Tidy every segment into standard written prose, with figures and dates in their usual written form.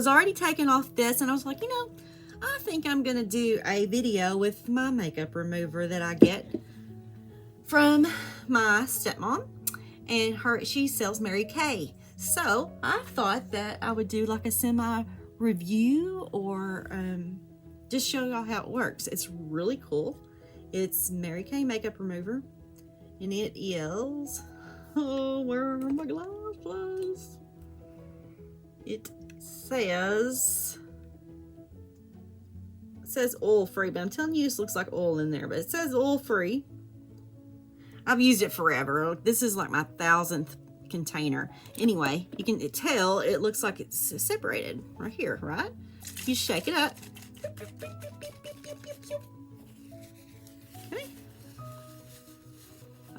was already taking off this, and I was like, you know, I think I'm gonna do a video with my makeup remover that I get from my stepmom, and she sells Mary Kay. So I thought that I would do like a semi review or just show y'all how it works. It's really cool. It's Mary Kay makeup remover, and it is, oh, where are my glasses? It says oil free, but I'm telling you, this looks like oil in there, but it says oil free. I've used it forever. This is like my 1000th container. Anyway, you can tell it looks like it's separated right here, right? You shake it up.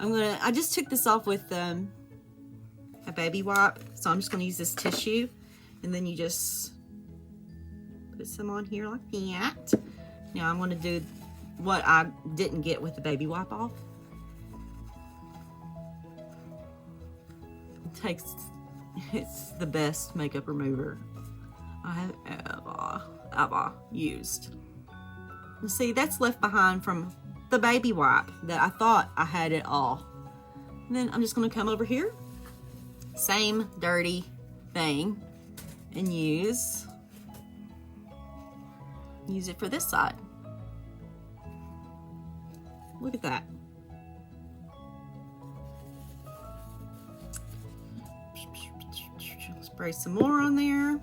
Okay. I just took this off with a baby wipe, so I'm just gonna use this tissue, and then you just put some on here like that. Now I'm gonna do what I didn't get with the baby wipe off. It's the best makeup remover I have ever used. You see, that's left behind from the baby wipe that I thought I had it all. And then I'm just gonna come over here, same dirty thing, and use it for this side. Look at that. Spray some more on there.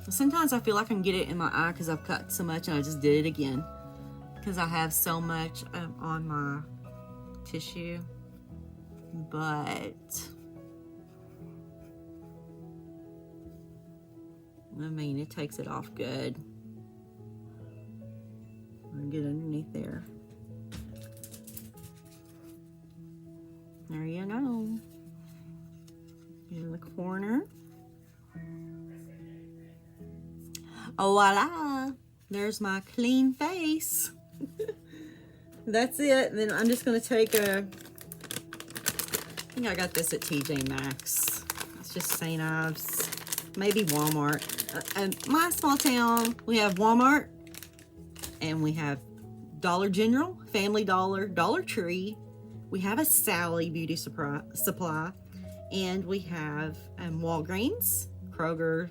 Sometimes I feel like I can get it in my eye because I've cut so much, and I just did it again because I have so much on my tissue. But I mean, it takes it off good. I'll get underneath there. There you go. In the corner. Oh, voila! There's my clean face. That's it. And then I'm just going to take I think I got this at TJ Maxx. It's just St. Ives. Maybe Walmart. My small town, we have Walmart, and we have Dollar General, Family Dollar, Dollar Tree. We have a Sally Beauty Supply, and we have Walgreens, Kroger,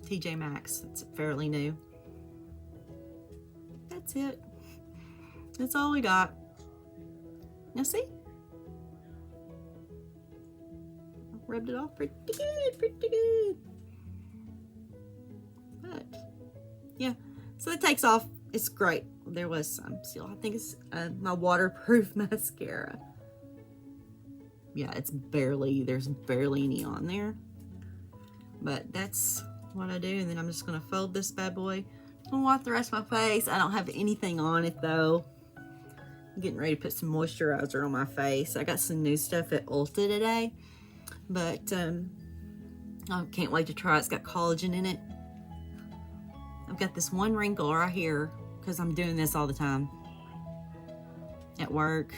TJ Maxx. It's fairly new. That's it. That's all we got. Now see? Rubbed it off pretty good, pretty good. But yeah, so it takes off. It's great. There was some still. I think it's my waterproof mascara. Yeah, there's barely any on there. But that's what I do. And then I'm just gonna fold this bad boy. I'm gonna wipe the rest of my face. I don't have anything on it though. I'm getting ready to put some moisturizer on my face. I got some new stuff at Ulta today. But I can't wait to try it. It's got collagen in it. I've got this one wrinkle right here because I'm doing this all the time. At work,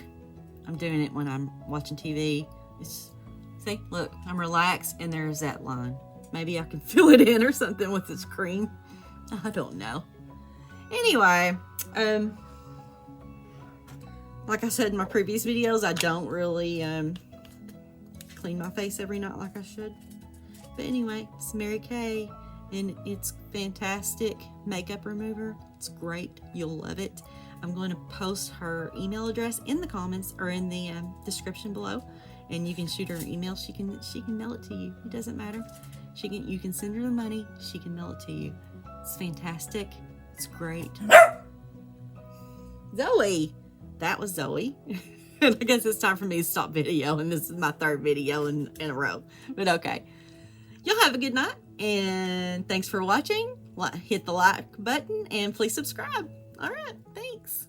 I'm doing it when I'm watching TV. See, look, I'm relaxed and there's that line. Maybe I can fill it in or something with this cream. I don't know. Anyway, like I said in my previous videos, I don't really clean my face every night like I should. But anyway, it's Mary Kay, and it's fantastic makeup remover. It's great. You'll love it. I'm going to post her email address in the comments or in the description below, and you can shoot her an email. She can mail it to you. It doesn't matter. You can send her the money. She can mail it to you. It's fantastic. It's great. Zoe. That was Zoe. I guess it's time for me to stop video, and this is my 3rd video in a row. But okay. Y'all have a good night, and thanks for watching. Hit the like button, and please subscribe. All right, thanks.